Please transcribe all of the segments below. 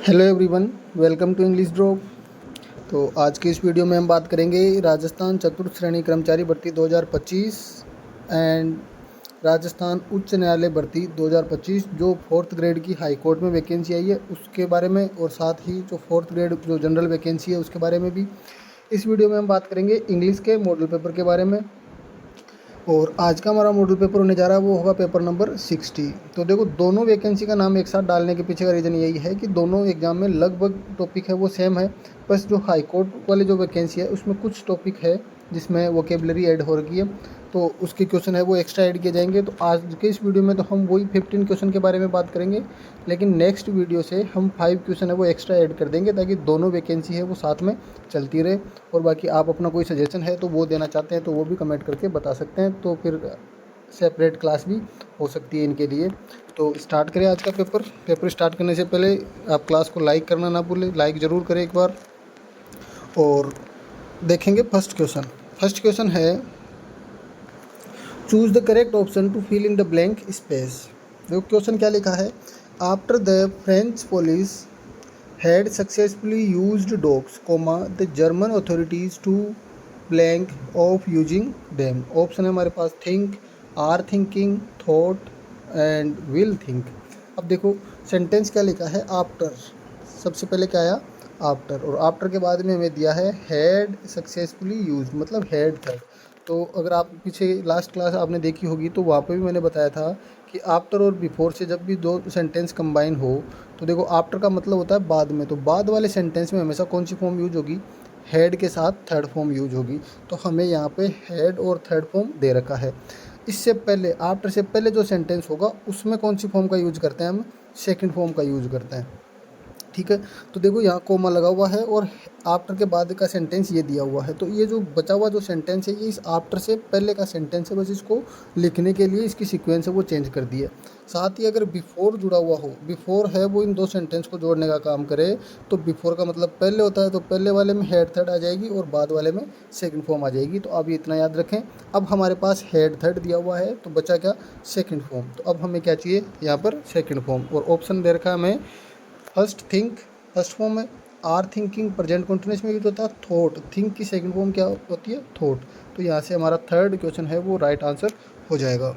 Hello everyone, welcome to English drop. तो आज की इस वीडियो में हम बात करेंगे राजस्थान चतुर्थ श्रेणी कर्मचारी भर्ती 2025 एंड राजस्थान उच्च न्यायालय भर्ती 2025 जो फोर्थ ग्रेड की हाई कोर्ट में वैकेंसी आई है उसके बारे में, और साथ ही जो फोर्थ ग्रेड जो जनरल वैकेंसी है उसके बारे में भी इस वीडियो में हम बात करेंगे। इंग्लिश के मॉडल पेपर के बारे में, और आज का हमारा मॉडल पेपर होने जा रहा है वो होगा पेपर नंबर 60। तो देखो, दोनों वैकेंसी का नाम एक साथ डालने के पीछे का रीज़न यही है कि दोनों एग्जाम में लगभग टॉपिक है वो सेम है। बस जो हाई कोर्ट वाली जो वैकेंसी है उसमें कुछ टॉपिक है जिसमें वोकेबलरी ऐड हो रही है, तो उसके क्वेश्चन है वो एक्स्ट्रा ऐड किए जाएंगे। तो आज के इस वीडियो में तो हम वही 15 क्वेश्चन के बारे में बात करेंगे, लेकिन नेक्स्ट वीडियो से हम 5 क्वेश्चन है वो एक्स्ट्रा ऐड कर देंगे ताकि दोनों वैकेंसी है वो साथ में चलती रहे। और बाकी आप अपना कोई सजेशन है तो वो देना चाहते हैं तो वो भी कमेंट करके बता सकते हैं, तो फिर सेपरेट क्लास भी हो सकती है इनके लिए। तो स्टार्ट करें आज का पेपर स्टार्ट करने से पहले आप क्लास को लाइक करना ना भूलें, लाइक ज़रूर करें एक बार। और देखेंगे फर्स्ट क्वेश्चन है, choose the correct option to fill in the blank space. देखो क्वेश्चन क्या लिखा है, after the French police had successfully used dogs, the German authorities to blank of using them. Option है हमारे पास think, or thinking, thought and will think. अब देखो sentence क्या लिखा है, आफ्टर, सबसे पहले क्या आया आफ्टर, और आफ्टर के बाद में हमें दिया है हैड सक्सेसफुली यूज, मतलब हैड थर्ड। तो अगर आप पीछे लास्ट क्लास आपने देखी होगी तो वहाँ पे भी मैंने बताया था कि आफ्टर और बिफोर से जब भी दो सेंटेंस कंबाइन हो तो देखो आफ्टर का मतलब होता है बाद में, तो बाद वाले सेंटेंस में हमेशा कौन सी फॉर्म यूज होगी, हेड के साथ थर्ड फॉर्म यूज होगी। तो हमें यहाँ पे हेड और थर्ड फॉर्म दे रखा है। इससे पहले आफ्टर से पहले जो सेंटेंस होगा उसमें कौन सी फॉर्म का यूज करते हैं, हम सेकंड फॉर्म का यूज करते हैं। ठीक है, तो देखो यहाँ कोमा लगा हुआ है और आफ्टर के बाद का सेंटेंस ये दिया हुआ है, तो ये जो बचा हुआ जो सेंटेंस है ये इस आफ्टर से पहले का सेंटेंस है, बस इसको लिखने के लिए इसकी सीक्वेंस है वो चेंज कर दी है। साथ ही अगर बिफोर जुड़ा हुआ हो, बिफोर है वो इन दो सेंटेंस को जोड़ने का काम करे, तो बिफोर का मतलब पहले होता है, तो पहले वाले में हेड थर्ड आ जाएगी और बाद वाले में सेकंड फॉर्म आ जाएगी। तो अब इतना याद रखें। अब हमारे पास हेड थर्ड दिया हुआ है तो बचा क्या, सेकंड फॉर्म। तो अब हमें क्या चाहिए यहाँ पर, सेकंड फॉर्म, और ऑप्शन दे रखा है हमें फर्स्ट थिंक, फर्स्ट फॉर्म है, आर थिंकिंग प्रेजेंट कंटिन्यूअस में यूज होता है, थॉट, थिंक की सेकंड फॉर्म क्या होती है, थॉट। तो यहाँ से हमारा थर्ड क्वेश्चन है वो राइट आंसर हो जाएगा।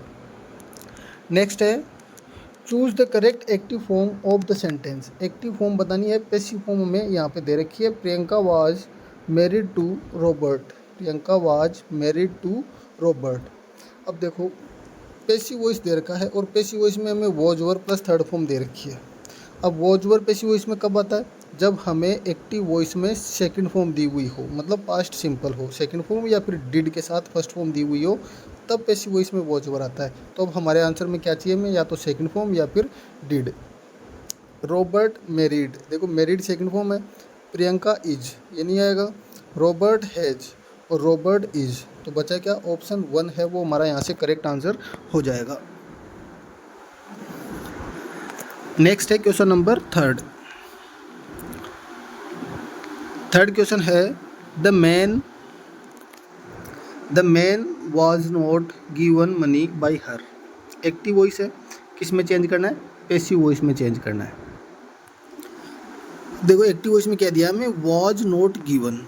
नेक्स्ट है, choose the correct active form of the sentence. Active form बतानी है, पैसिव फॉर्म हमें यहाँ पे दे रखी है, Priyanka was married to Robert, Priyanka was married to Robert. अब देखो पैसिव वॉइस दे रखा है और पैसिव वॉइस में हमें was over plus third form दे रखी है। अब वॉज ओवर पैसिव वॉइस में कब आता है, जब हमें एक्टिव वॉइस में सेकंड फॉर्म दी हुई हो, मतलब पास्ट सिंपल हो सेकंड फॉर्म, या फिर डिड के साथ फर्स्ट फॉर्म दी हुई हो, तब पैसिव वॉइस में वॉज ओवर आता है। तो अब हमारे आंसर में क्या चाहिए हमें, या तो सेकंड फॉर्म या फिर डिड। रॉबर्ट मैरिड, देखो मैरिड सेकंड फॉर्म है, प्रियंका इज ये नहीं आएगा, रॉबर्ट हैज और रॉबर्ट इज, तो बचा क्या, ऑप्शन 1 है वो हमारा यहाँ से करेक्ट आंसर हो जाएगा। नेक्स्ट है क्वेश्चन नंबर थर्ड क्वेश्चन है, the man was not given money by her. Active voice है, किस में चेंज करना है, पैसिव वॉइस में चेंज करना है। देखो एक्टिव वॉइस में क्या दिया हमें, was not given,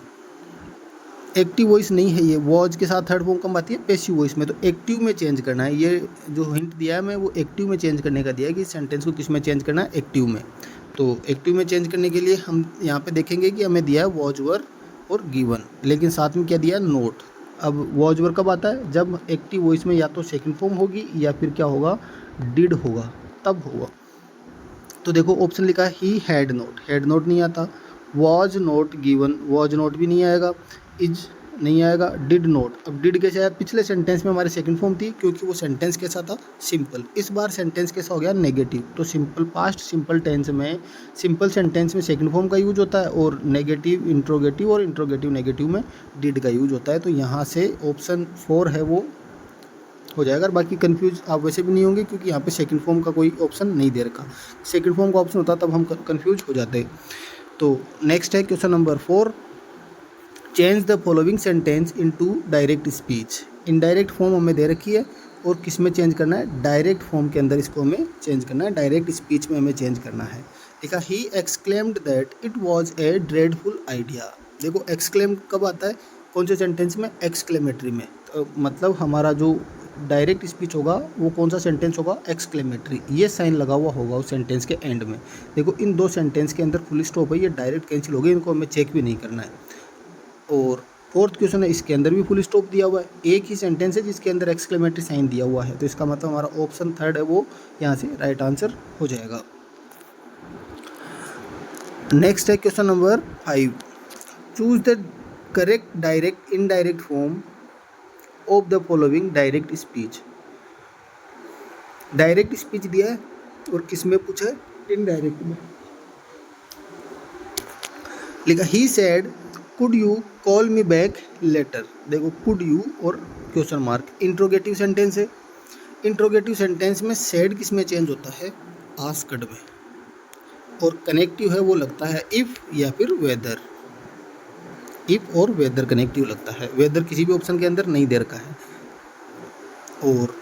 active voice नहीं है ये, वॉज के साथ थर्ड फॉर्म कम आती है पैसिव वॉइस में, तो एक्टिव में चेंज करना है। ये जो हिंट दिया है मैं वो एक्टिव में चेंज करने का दिया है कि सेंटेंस को किस में चेंज करना है, एक्टिव में। तो एक्टिव में चेंज करने के लिए हम यहाँ पे देखेंगे कि हमें दिया है वॉज ओवर और गिवन, लेकिन साथ में क्या दिया है, नोट। अब वॉज ओवर कब आता है, जब एक्टिव वॉइस में या तो सेकेंड फॉर्म होगी या फिर क्या होगा, डिड होगा, तब होगा। तो देखो ऑप्शन लिखा है he had note, had note नहीं आता, was not given, was not भी नहीं आएगा, इज नहीं आएगा, डिड नोट। अब डिड कैसे आया, पिछले सेंटेंस में हमारे सेकंड फॉर्म थी क्योंकि वो सेंटेंस कैसा था, सिंपल। इस बार सेंटेंस कैसा हो गया, नेगेटिव। तो सिंपल पास्ट सिंपल टेंस में, सिंपल सेंटेंस में सेकंड फॉर्म का यूज होता है और नेगेटिव इंट्रोगेटिव और इंट्रोगेटिव नेगेटिव में डिड का यूज होता है। तो यहाँ से ऑप्शन 4 है वो हो जाएगा। बाकी कंफ्यूज आप वैसे भी नहीं होंगे क्योंकि यहाँ पे सेकंड फॉर्म का कोई ऑप्शन नहीं दे रखा, सेकंड फॉर्म का ऑप्शन होता तब हम कंफ्यूज हो जाते। तो नेक्स्ट है question number 4, change the following sentence into direct speech. Indirect form हमें दे रखी है और किस में चेंज करना है, डायरेक्ट फॉर्म के अंदर इसको हमें चेंज करना है, डायरेक्ट स्पीच में हमें चेंज करना है। लिखा he exclaimed that it was a dreadful idea. देखो एक्सक्लेम्ड कब आता है, कौन से सेंटेंस में, एक्सक्लेमेटरी में। तो मतलब हमारा जो डायरेक्ट स्पीच होगा वो कौन सा सेंटेंस होगा, एक्सक्लेमेटरी। ये साइन लगा हुआ होगा उस सेंटेंस के एंड में। देखो इन दो सेंटेंस के अंदर फुल स्टॉप है, ये डायरेक्ट कैंसिल हो गए, इनको हमें चेक भी नहीं करना है। और फोर्थ क्वेश्चन है, इसके अंदर भी फुल स्टॉप दिया हुआ है, एक ही सेंटेंस है जिसके अंदर एक्सक्लेमेटरी साइन दिया हुआ है, तो इसका मतलब हमारा ऑप्शन थर्ड है वो यहाँ से राइट आंसर हो जाएगा। नेक्स्ट है question number 5, choose the correct direct indirect form of the following direct speech. Direct speech दिया है और किस में पूछा है, इनडायरेक्ट में। लिखा he said could you call me back later. देखो कुड यू और क्वेश्चन मार्क, इंट्रोगेटिव सेंटेंस है। इंट्रोगेटिव सेंटेंस में सेड किस में चेंज होता है, आस्क्ड में। और कनेक्टिव है वो लगता है इफ़ या फिर वेदर। इफ़ और वेदर कनेक्टिव लगता है, वेदर किसी भी ऑप्शन के अंदर नहीं दे रखा है। और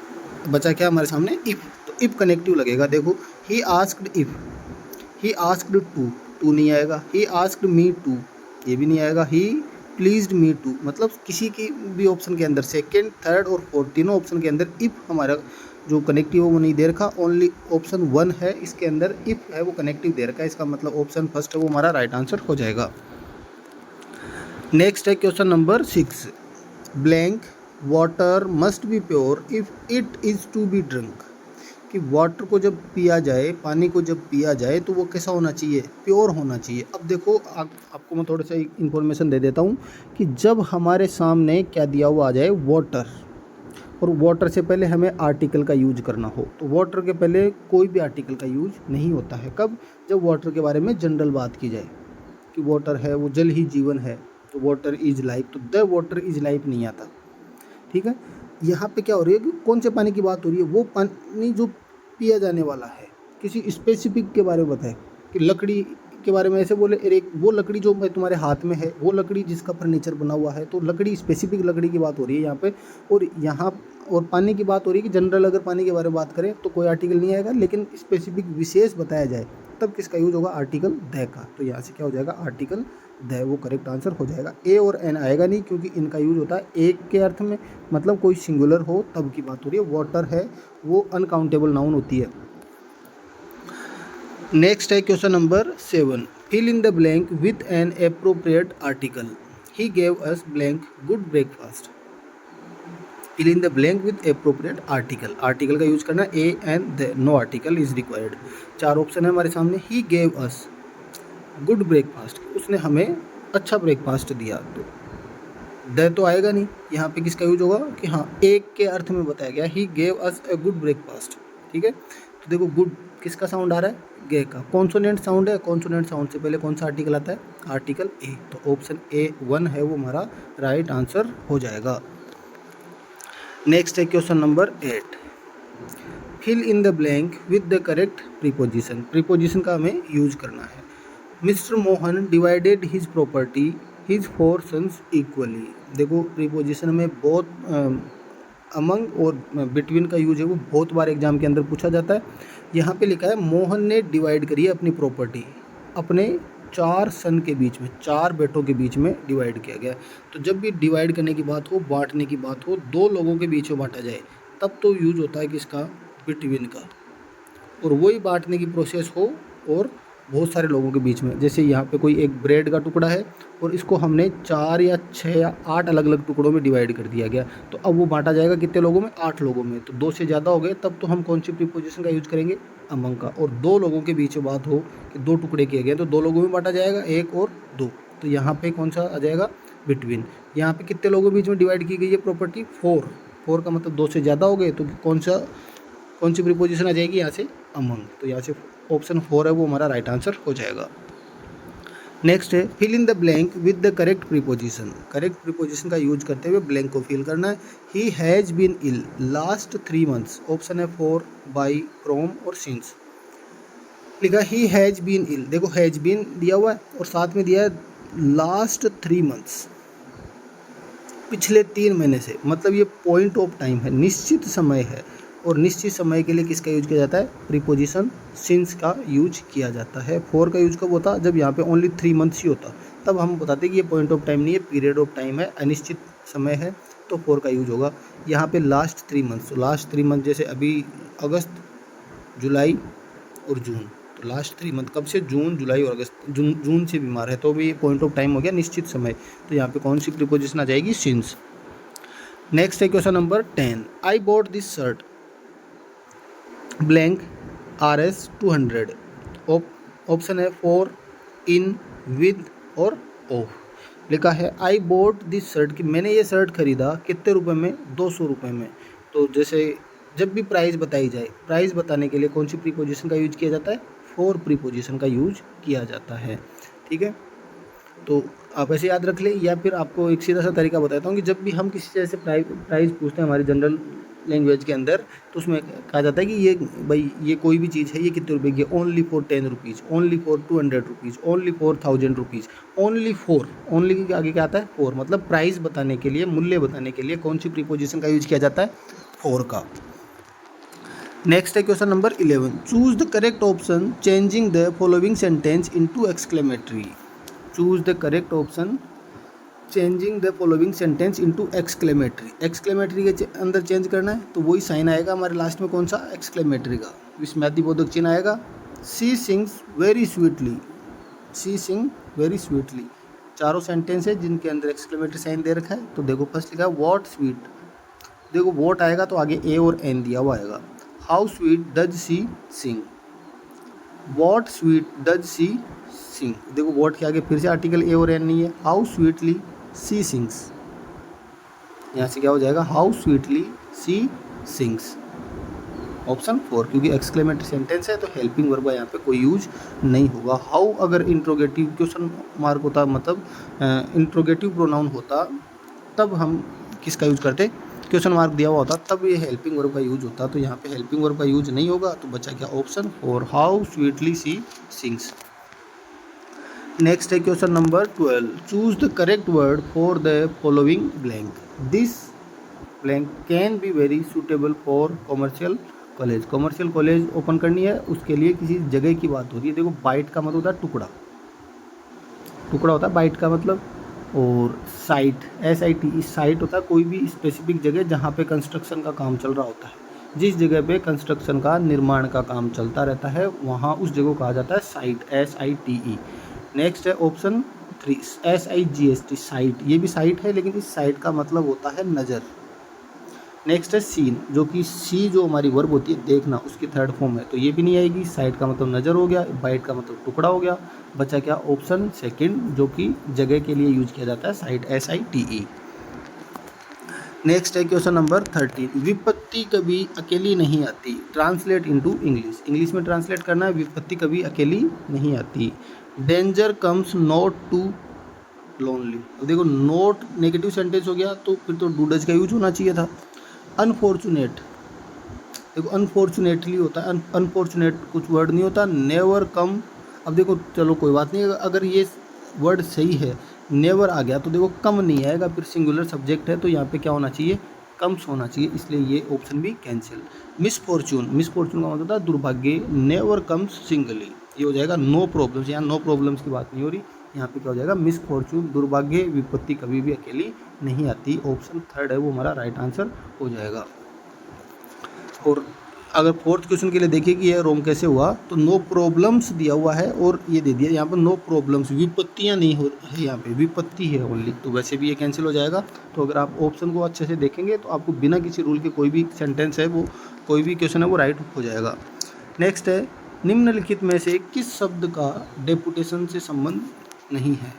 बचा क्या हमारे सामने, इफ़, तो इफ़ कनेक्टिव लगेगा। देखो he asked if, he asked to नहीं आएगा, ही आस्क्ड मी टू ये भी नहीं आएगा, ही प्लीज्ड मी टू, मतलब किसी की भी ऑप्शन के अंदर सेकेंड थर्ड और फोर्थ तीनों ऑप्शन के अंदर इफ़ हमारा जो कनेक्टिव है वो नहीं दे रखा। ओनली ऑप्शन 1 है इसके अंदर इफ़ है वो कनेक्टिव दे रखा है, इसका मतलब ऑप्शन फर्स्ट है वो हमारा राइट आंसर हो जाएगा। नेक्स्ट है question number 6, blank water must be pure if it is to be drunk. कि वाटर को जब पिया जाए, पानी को जब पिया जाए तो वो कैसा होना चाहिए, प्योर होना चाहिए। अब देखो आपको मैं थोड़ा सा इन्फॉर्मेशन दे देता हूँ कि जब हमारे सामने क्या दिया हुआ आ जाए, वाटर, और वाटर से पहले हमें आर्टिकल का यूज करना हो, तो वाटर के पहले कोई भी आर्टिकल का यूज नहीं होता है। कब, जब वाटर के बारे में जनरल बात की जाए कि वाटर है वो जल ही जीवन है, तो वाटर इज़ लाइफ, तो द वाटर इज़ लाइफ नहीं आता। ठीक है, यहाँ पे क्या हो रही है कि कौन से पानी की बात हो रही है, वो पानी जो पिया जाने वाला है। किसी स्पेसिफिक के बारे में बताए कि लकड़ी के बारे में ऐसे बोले, एक वो लकड़ी जो तुम्हारे हाथ में है वो लकड़ी जिसका फर्नीचर बना हुआ है, तो लकड़ी स्पेसिफिक लकड़ी की बात हो रही है यहाँ पे। और यहाँ और पानी की बात हो रही है कि जनरल अगर पानी के बारे में बात करें तो कोई आर्टिकल नहीं आएगा, लेकिन स्पेसिफिक विशेष बताया जाए तब किसका यूज होगा, आर्टिकल द का। तो यहाँ से क्या हो जाएगा, आर्टिकल द, वो करेक्ट आंसर हो जाएगा। ए और एन आएगा नहीं क्योंकि इनका यूज होता है एक के अर्थ में, मतलब कोई सिंगुलर हो तब की बात हो रही है। वाटर है वो अनकाउंटेबल नाउन होती है। नेक्स्ट है question number 7, fill in the blank with an appropriate article. He gave us blank good breakfast. Fill in the blank with appropriate article, article का यूज करना, a and the, no article is required. 4 option है हमारे सामने। He gave us good breakfast, उसने हमें अच्छा breakfast दिया, तो द तो आएगा नहीं। यहाँ पे किसका यूज होगा कि हाँ एक के अर्थ में बताया गया, ही gave us a good breakfast. ठीक है, तो देखो गुड किसका साउंड आ रहा है, गे का, कॉन्सोनेंट साउंड है। कॉन्सोनेंट साउंड से पहले कौन सा आर्टिकल आता है, आर्टिकल ए, तो ऑप्शन ए 1 है वो हमारा राइट आंसर हो जाएगा। नेक्स्ट है question number 8, fill in the blank with the correct preposition. Preposition का हमें यूज करना है। Mister Mohan divided his property his 4 sons equally. देखो प्रीपोजिशन में बहुत अमंग और बिटवीन का यूज है वो बहुत बार एग्जाम के अंदर पूछा जाता है। यहाँ पे लिखा है मोहन ने डिवाइड करी है अपनी प्रॉपर्टी, अपने 4 सन के बीच में, 4 बेटों के बीच में डिवाइड किया गया। तो जब भी डिवाइड करने की बात हो, बांटने की बात हो, 2 लोगों के बीच में बांटा जाए तब तो यूज होता है किसका, बिटवीन का। और वही बांटने की प्रोसेस हो और बहुत सारे लोगों के बीच में, जैसे यहाँ पे कोई एक ब्रेड का टुकड़ा है और इसको हमने 4 या 6 या 8 अलग अलग टुकड़ों में डिवाइड कर दिया गया, तो अब वो बांटा जाएगा कितने लोगों में, 8 लोगों में। तो 2 से ज़्यादा हो गए तब तो हम कौन सी प्रीपोजिशन का यूज़ करेंगे, अमंग का। और 2 लोगों के बीच में बात हो कि 2 टुकड़े किए गए तो 2 लोगों में बांटा जाएगा, 1 और 2, तो यहाँ पे कौन सा आ जाएगा, बिटवीन। यहाँ पे कितने लोगों के बीच में डिवाइड की गई है प्रॉपर्टी, 4 का मतलब 2 से ज़्यादा हो गए, तो कौन सी प्रीपोजिशन आ जाएगी यहाँ से, अमंग। तो यहाँ से ऑप्शन 4 है वो हमारा राइट आंसर हो जाएगा। नेक्स्ट है fill in the blank with the correct preposition. Correct preposition का यूज करते हुए ब्लैंक को फिल करना है। He has been ill last 3 months, option है 4, बाई, फ्रॉम और सिंस। लिखा ही हैज़ बीन इल, देखो हैज़ बीन दिया हुआ है और साथ में दिया है लास्ट 3 मंथ्स, पिछले 3 महीने से, मतलब ये पॉइंट ऑफ टाइम है, निश्चित समय है। और निश्चित समय के लिए किसका यूज किया जाता है? प्रीपोजिशन सिंस का यूज किया जाता है। फॉर का यूज कब होता? जब यहाँ पे ओनली 3 मंथ्स ही होता, तब हम बताते कि ये पॉइंट ऑफ टाइम नहीं है, पीरियड ऑफ टाइम है, अनिश्चित समय है, तो फॉर का यूज होगा। यहाँ पे लास्ट 3 मंथ्स, तो लास्ट 3 मंथ जैसे अभी अगस्त, जुलाई और जून, तो लास्ट 3 मंथ कब से? जून, जुलाई और अगस्त। जून से बीमार है तो भी पॉइंट ऑफ टाइम हो गया, निश्चित समय, तो यहाँ पे कौन सी प्रीपोजिशन आ जाएगी? सिंस। नेक्स्ट है question number 10, I bought this shirt blank RS 200। Option है फॉर, इन, विद और ऑफ। लिखा है आई बोट दिस शर्ट, कि मैंने ये शर्ट खरीदा कितने रुपए में? 200 रुपये में। तो जैसे जब भी प्राइस बताई जाए, प्राइस बताने के लिए कौन सी प्रीपोजिशन का यूज किया जाता है? फॉर प्रीपोजिशन का यूज किया जाता है। ठीक है, तो आप ऐसे याद रख लें, या फिर आपको एक सीधा सा तरीका बताता हूँ कि जब भी हम किसी से ऐसे प्राइस पूछते हैं हमारी जनरल लैंग्वेज के अंदर, तो उसमें कहा जाता है कि ये भाई ये कोई भी चीज़ है, ये कितने रुपए की है? Only for 10 rupees, only for 200 rupees, only for 1000 rupees. Only for, only के आगे क्या आता है? फॉर। मतलब प्राइस बताने के लिए, मूल्य बताने के लिए कौन सी प्रीपोजिशन का यूज किया जाता है? फॉर का। नेक्स्ट है question number 11, choose the correct option changing the following sentence into exclamatory. Choose the correct option changing the following sentence into exclamatory. Exclamatory के अंदर चेंज करना है, तो वही साइन आएगा हमारे लास्ट में, कौन सा? एक्सक्लेमेटरी का। विस्मयादिबोधक चिन्ह आएगा। सी सिंग्स वेरी स्वीटली, सी सिंग वेरी स्वीटली। चारों सेंटेंस है जिनके अंदर एक्सक्लेमेटरी साइन दे रखा है। तो देखो फर्स्ट लिखा है व्हाट स्वीट, देखो व्हाट आएगा तो आगे ए और एन दिया हुआ आएगा। How sweet does she sing, what sweet does she sing. देखो व्हाट के आगे फिर से आर्टिकल ए और एन नहीं है। हाउ स्वीटली सी सिंग्स, यहाँ से क्या हो जाएगा? How sweetly she sings. Option 4, क्योंकि एक्सक्लेमेटरी सेंटेंस है तो हेल्पिंग वर्ब यहाँ पे कोई यूज नहीं होगा। हाउ अगर इंट्रोगेटिव क्वेश्चन मार्क होता, मतलब इंट्रोगेटिव प्रोनाउन होता, तब हम किसका यूज करते? क्वेश्चन मार्क दिया हुआ होता, तब ये हेल्पिंग वर्ब का यूज होता। तो यहाँ पे हेल्पिंग वर्ब का यूज नहीं होगा, तो बचा क्या? Option 4, how sweetly she sings. Next है question number 12, choose the correct word for the following blank. This blank can be very suitable for commercial college. Commercial college open करनी है, उसके लिए किसी जगह की बात हो रही है। देखो बाइट का मतलब होता है टुकड़ा, टुकड़ा होता है बाइट का मतलब। और साइट, SIT, साइट होता है कोई भी स्पेसिफिक जगह जहाँ पे कंस्ट्रक्शन का काम चल रहा होता है। जिस जगह पे कंस्ट्रक्शन का, निर्माण का काम चलता रहता है, वहाँ उस जगह को कहा जाता है साइट, SITE। नेक्स्ट है ऑप्शन 3, SIGHT, साइट। ये भी साइट है, लेकिन इस साइट का मतलब होता है नज़र। नेक्स्ट है सीन, जो कि सी जो हमारी वर्ब होती है देखना, उसकी थर्ड फॉर्म है, तो ये भी नहीं आएगी। साइट का मतलब नज़र हो गया, बाइट का मतलब टुकड़ा हो गया। बचा क्या? ऑप्शन सेकंड, जो कि जगह के लिए यूज किया जाता है, साइट, SITE। नेक्स्ट है क्वेश्चन नंबर 13, विपत्ति कभी अकेली नहीं आती। ट्रांसलेट इनटू इंग्लिश, इंग्लिश में ट्रांसलेट करना है, विपत्ति कभी अकेली नहीं आती। Danger comes not to lonely. अब देखो नोट नेगेटिव सेंटेंस हो गया, तो फिर तो डू डज का यूज होना चाहिए था। अनफॉर्चुनेट, देखो अनफॉर्चुनेटली होता है, अनफॉर्चुनेट कुछ वर्ड नहीं होता। नेवर कम, अब देखो चलो कोई बात नहीं, अगर ये वर्ड सही है, नेवर आ गया तो देखो कम नहीं आएगा, फिर सिंगुलर सब्जेक्ट है, तो यहाँ पे क्या होना चाहिए? कम्स होना चाहिए, इसलिए ये ऑप्शन भी कैंसिल। मिसफॉर्चून, मिसफॉर्चून का मतलब होता है दुर्भाग्य। नेवर कम्स सिंगली, ये हो जाएगा नो प्रॉब्लम्स। यहाँ नो प्रॉब्लम्स की बात नहीं हो रही, यहाँ पे क्या हो जाएगा? मिसफॉर्चून, दुर्भाग्य, विपत्ति कभी भी अकेली नहीं आती। ऑप्शन थर्ड है वो हमारा राइट आंसर हो जाएगा। और अगर फोर्थ क्वेश्चन के लिए देखिए कि ये रोंग कैसे हुआ, तो नो प्रॉब्लम्स दिया हुआ है और ये दे दिया यहाँ पर नो प्रॉब्लम्स, विपत्तियाँ नहीं हो है, यहाँ पे विपत्ति है ओनली, तो वैसे भी ये कैंसिल हो जाएगा। तो अगर आप ऑप्शन को अच्छे से देखेंगे तो आपको बिना किसी रूल के कोई भी सेंटेंस है वो, कोई भी क्वेश्चन है वो राइट हो जाएगा। नेक्स्ट है, निम्नलिखित में से किस शब्द का डेपुटेशन से संबंध नहीं है?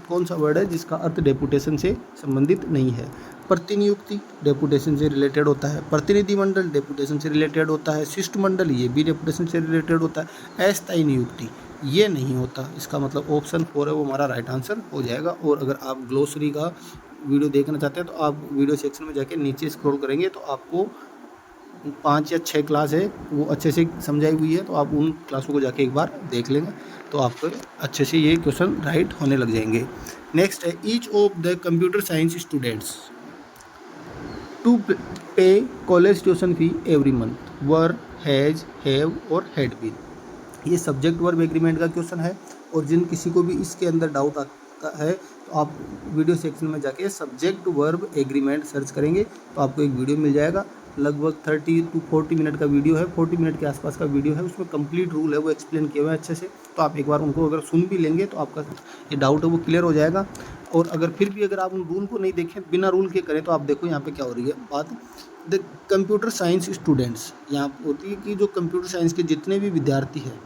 कौन सा वर्ड है जिसका अर्थ डेपुटेशन से संबंधित नहीं है? प्रतिनियुक्ति डेपुटेशन से रिलेटेड होता है, प्रतिनिधिमंडल डेपुटेशन से रिलेटेड होता है, शिष्टमंडल ये भी डेपुटेशन से रिलेटेड होता है, अस्थायी नियुक्ति ये नहीं होता। इसका मतलब ऑप्शन 4 है वो हमारा राइट आंसर हो जाएगा। और अगर आप ग्लोसरी का वीडियो देखना चाहते हैं तो आप वीडियो सेक्शन में जाके नीचे स्क्रॉल करेंगे तो आपको 5 या 6 क्लास है वो अच्छे से समझाई हुई है, तो आप उन क्लासों को जाके एक बार देख लेंगे तो आपको अच्छे से ये क्वेश्चन राइट होने लग जाएंगे। नेक्स्ट है, each of the computer science students. To pay college tuition fee every month, were, has, have और हैड बीन। ये सब्जेक्ट वर्ब एग्रीमेंट का क्वेश्चन है, और जिन किसी को भी इसके अंदर डाउट आता है तो आप वीडियो सेक्शन में जाके सब्जेक्ट वर्ब एग्रीमेंट सर्च करेंगे तो आपको एक वीडियो मिल जाएगा। लगभग 30 to 40 मिनट का वीडियो है, 40 मिनट के आसपास का वीडियो है। उसमें कंप्लीट रूल है वो एक्सप्लेन किया हुआ है अच्छे से, तो आप एक बार उनको अगर सुन भी लेंगे तो आपका ये डाउट है वो क्लियर हो जाएगा। और अगर फिर भी अगर आप उन रूल को नहीं देखें, बिना रूल के करें, तो आप देखो यहाँ पे क्या हो रही है बात। द कंप्यूटर साइंस स्टूडेंट्स, यहाँ होती है कि जो कंप्यूटर साइंस के जितने भी विद्यार्थी हैं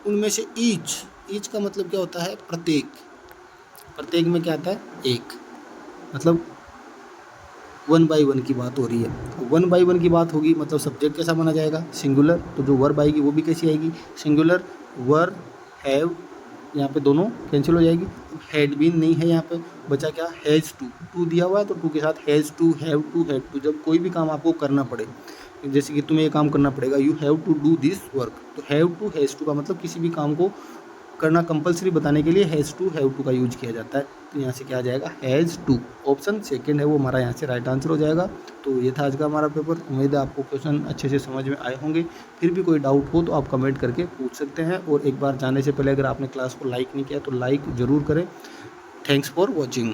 उनमें से ईच का मतलब क्या होता है, प्रत्येक। प्रत्येक में क्या आता है, एक, मतलब 1 by 1 की बात हो रही है। 1 by 1 की बात होगी मतलब सब्जेक्ट कैसा माना जाएगा, सिंगुलर। तो जो वर्ब आएगी वो भी कैसी आएगी, सिंगुलर। वर, हैव, यहाँ पे दोनों कैंसिल हो जाएगी। हैड बीन नहीं है यहाँ पे, बचा क्या, हैज़ टू दिया हुआ है तो टू के साथ has to, have to, had to. जब कोई भी काम आपको करना पड़े, जैसे कि तुम्हें ये काम करना पड़ेगा, you have to do this work, तो हैव टू, हैज़ टू का मतलब किसी भी काम को करना कंपलसरी बताने के लिए हैज़ टू, हैव टू का यूज किया जाता है। तो यहाँ से क्या आ जाएगा, हैज़ टू। ऑप्शन सेकंड है वो हमारा यहाँ से राइट आंसर हो जाएगा। तो ये था आज का हमारा पेपर। उम्मीद है आपको क्वेश्चन अच्छे से समझ में आए होंगे। फिर भी कोई डाउट हो तो आप कमेंट करके पूछ सकते हैं। और एक बार जाने से पहले अगर आपने क्लास को लाइक नहीं किया तो लाइक ज़रूर करें। Thanks for watching.